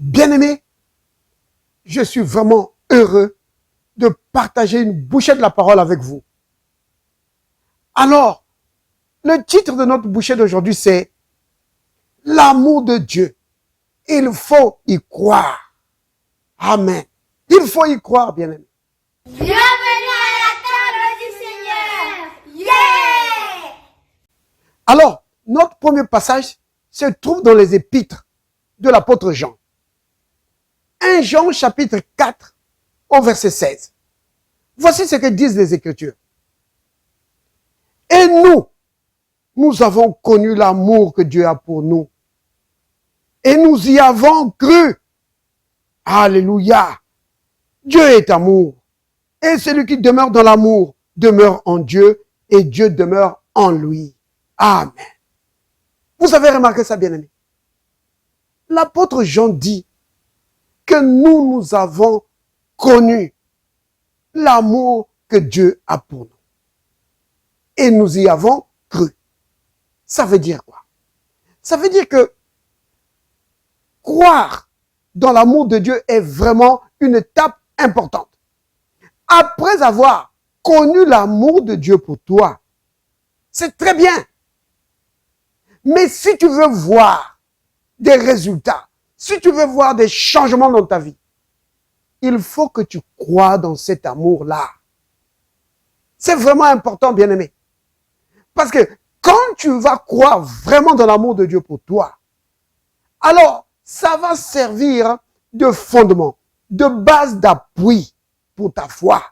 Bien-aimés, je suis vraiment heureux de partager une bouchée de la parole avec vous. Alors, le titre de notre bouchée d'aujourd'hui, c'est « L'amour de Dieu ». Il faut y croire. Amen. Il faut y croire, bien-aimés. Bienvenue à la table du Seigneur. Yeah! Alors, notre premier passage se trouve dans les épîtres de l'apôtre Jean. 1 Jean chapitre 4 au verset 16. Voici ce que disent les Écritures. Et nous avons connu l'amour que Dieu a pour nous. Et nous y avons cru. Alléluia. Dieu est amour. Et celui qui demeure dans l'amour demeure en Dieu et Dieu demeure en lui. Amen. Vous avez remarqué ça, bien-aimés? L'apôtre Jean dit que nous avons connu l'amour que Dieu a pour nous. Et nous y avons cru. Ça veut dire quoi? Ça veut dire que croire dans l'amour de Dieu est vraiment une étape importante. Après avoir connu l'amour de Dieu pour toi, c'est très bien. Mais si tu veux voir des résultats, si tu veux voir des changements dans ta vie, il faut que tu crois dans cet amour-là. C'est vraiment important, bien-aimé. Parce que quand tu vas croire vraiment dans l'amour de Dieu pour toi, alors ça va servir de fondement, de base d'appui pour ta foi,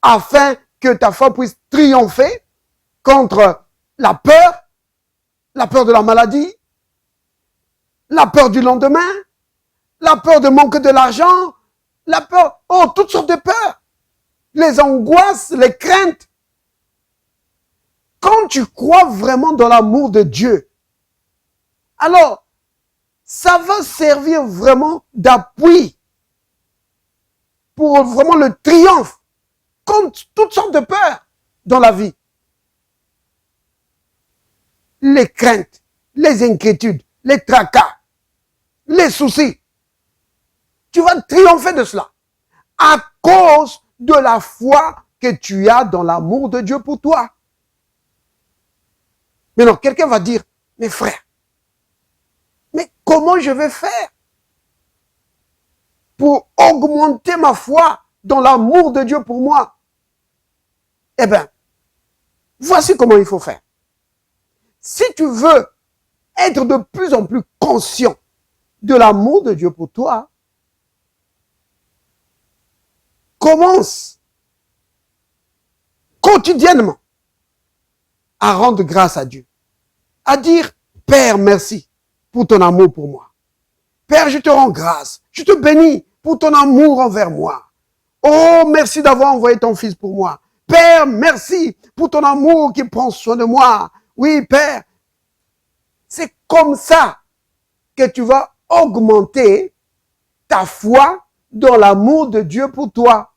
afin que ta foi puisse triompher contre la peur de la maladie, la peur du lendemain, la peur de manquer de l'argent, la peur, toutes sortes de peurs, les angoisses, les craintes. Quand tu crois vraiment dans l'amour de Dieu, alors ça va servir vraiment d'appui pour vraiment le triomphe contre toutes sortes de peurs dans la vie. Les craintes, les inquiétudes, les tracas, les soucis. Tu vas triompher de cela à cause de la foi que tu as dans l'amour de Dieu pour toi. Maintenant, quelqu'un va dire, mais frère, mais comment je vais faire pour augmenter ma foi dans l'amour de Dieu pour moi? Eh bien, voici comment il faut faire. Si tu veux être de plus en plus conscient de l'amour de Dieu pour toi, commence quotidiennement à rendre grâce à Dieu. À dire, Père, merci pour ton amour pour moi. Père, je te rends grâce. Je te bénis pour ton amour envers moi. Oh, merci d'avoir envoyé ton fils pour moi. Père, merci pour ton amour qui prend soin de moi. Oui, Père. C'est comme ça que tu vas augmenter ta foi dans l'amour de Dieu pour toi.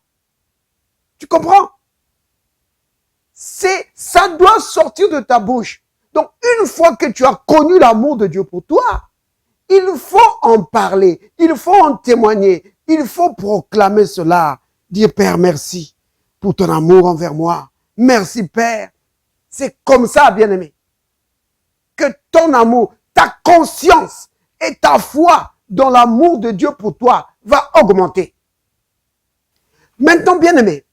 Tu comprends? Ça doit sortir de ta bouche. Donc, une fois que tu as connu l'amour de Dieu pour toi, il faut en parler, il faut en témoigner, il faut proclamer cela. Dire, Père, merci pour ton amour envers moi. Merci, Père. C'est comme ça, bien-aimé, que ton amour, ta conscience et ta foi dans l'amour de Dieu pour toi va augmenter. Maintenant, bien-aimé,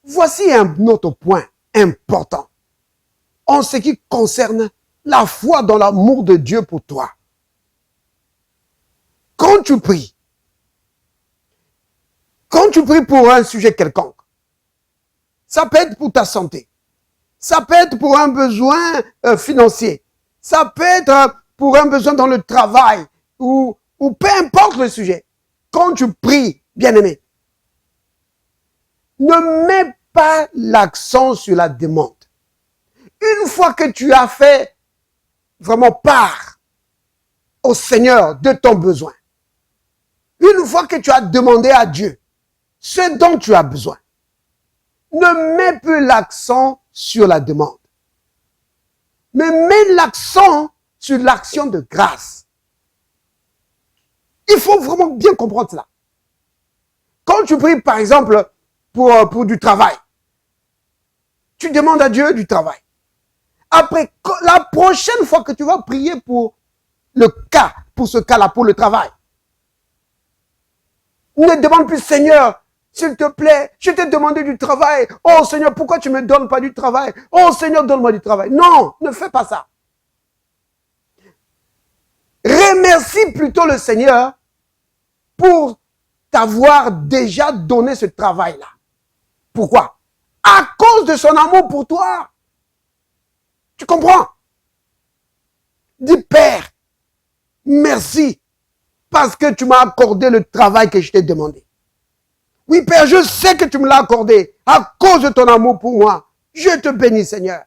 voici un autre point important en ce qui concerne la foi dans l'amour de Dieu pour toi. Quand tu pries pour un sujet quelconque, ça peut être pour ta santé, ça peut être pour un besoin financier, ça peut être pour un besoin dans le travail, ou peu importe le sujet. Quand tu pries, bien-aimé, ne mets pas l'accent sur la demande. Une fois que tu as fait vraiment part au Seigneur de ton besoin, une fois que tu as demandé à Dieu ce dont tu as besoin, ne mets plus l'accent sur la demande, mais mets l'accent sur l'action de grâce. Il faut vraiment bien comprendre cela. Quand tu pries, par exemple, pour du travail, tu demandes à Dieu du travail. Après, la prochaine fois que tu vas prier pour ce cas-là, pour le travail, ne demande plus, Seigneur, s'il te plaît, je t'ai demandé du travail. Oh Seigneur, pourquoi tu ne me donnes pas du travail? Oh Seigneur, donne-moi du travail. Non, ne fais pas ça. Remercie plutôt le Seigneur pour t'avoir déjà donné ce travail-là. Pourquoi? À cause de son amour pour toi. Tu comprends? Dis, Père, merci parce que tu m'as accordé le travail que je t'ai demandé. Oui, Père, je sais que tu me l'as accordé à cause de ton amour pour moi. Je te bénis, Seigneur.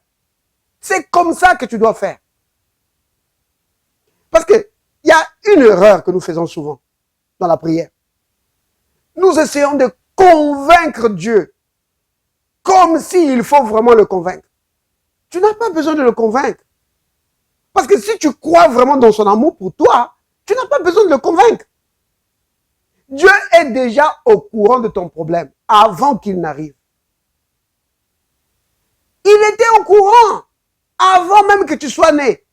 C'est comme ça que tu dois faire. Parce qu'il y a une erreur que nous faisons souvent dans la prière. Nous essayons de convaincre Dieu comme s'il faut vraiment le convaincre. Tu n'as pas besoin de le convaincre. Parce que si tu crois vraiment dans son amour pour toi, tu n'as pas besoin de le convaincre. Dieu est déjà au courant de ton problème avant qu'il n'arrive. Il était au courant avant même que tu sois né.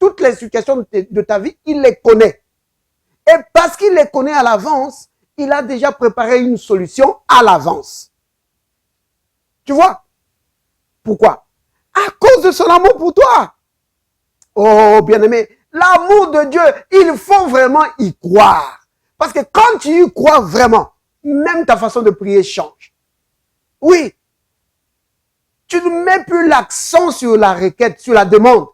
Toutes les situations de ta vie, il les connaît. Et parce qu'il les connaît à l'avance, il a déjà préparé une solution à l'avance. Tu vois? Pourquoi? À cause de son amour pour toi. Oh, bien-aimé, l'amour de Dieu, il faut vraiment y croire. Parce que quand tu y crois vraiment, même ta façon de prier change. Oui. Tu ne mets plus l'accent sur la requête, sur la demande.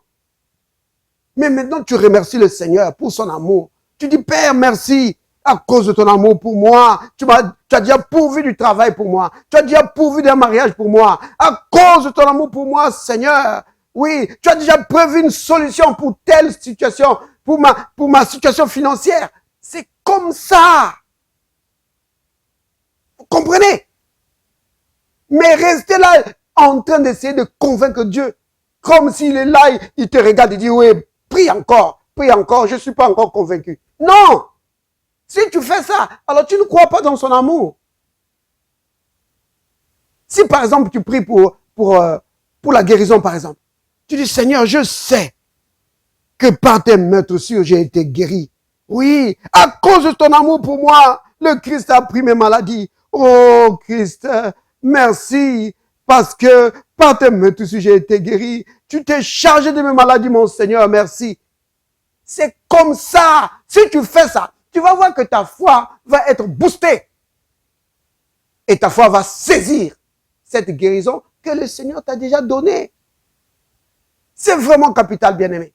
Mais maintenant, tu remercies le Seigneur pour son amour. Tu dis, Père, merci à cause de ton amour pour moi. Tu as déjà pourvu du travail pour moi. Tu as déjà pourvu d'un mariage pour moi. À cause de ton amour pour moi, Seigneur. Oui, tu as déjà prévu une solution pour telle situation, pour ma situation financière. C'est comme ça. Vous comprenez? Mais restez là en train d'essayer de convaincre Dieu. Comme s'il est là, il te regarde et dit, oui, prie encore, je ne suis pas encore convaincu. Non! Si tu fais ça, alors tu ne crois pas dans son amour. Si par exemple tu pries pour la guérison par exemple, tu dis Seigneur, je sais que par tes meurtrissures j'ai été guéri. Oui, à cause de ton amour pour moi, le Christ a pris mes maladies. Oh Christ, merci parce que par tes meurtrissures j'ai été guéri. Tu t'es chargé de mes maladies, mon Seigneur, merci. C'est comme ça. Si tu fais ça, tu vas voir que ta foi va être boostée. Et ta foi va saisir cette guérison que le Seigneur t'a déjà donnée. C'est vraiment capital, bien-aimé.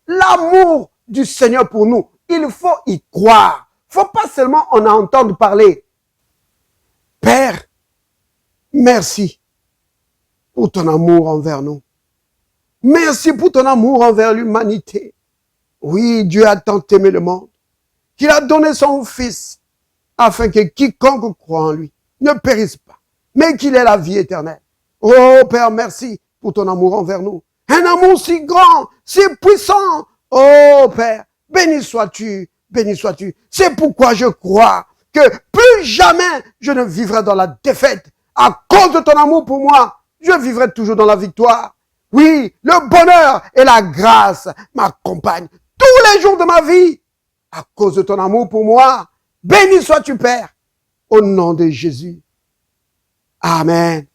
L'amour du Seigneur pour nous, il faut y croire. Il ne faut pas seulement en entendre parler. Père, merci pour ton amour envers nous. Merci pour ton amour envers l'humanité. Oui, Dieu a tant aimé le monde qu'il a donné son Fils afin que quiconque croit en lui ne périsse pas, mais qu'il ait la vie éternelle. Oh Père, merci pour ton amour envers nous. Un amour si grand, si puissant. Oh Père, béni sois-tu, béni sois-tu. C'est pourquoi je crois que plus jamais je ne vivrai dans la défaite. À cause de ton amour pour moi, je vivrai toujours dans la victoire. Oui, le bonheur et la grâce m'accompagnent tous les jours de ma vie. À cause de ton amour pour moi, béni sois-tu, Père, au nom de Jésus. Amen.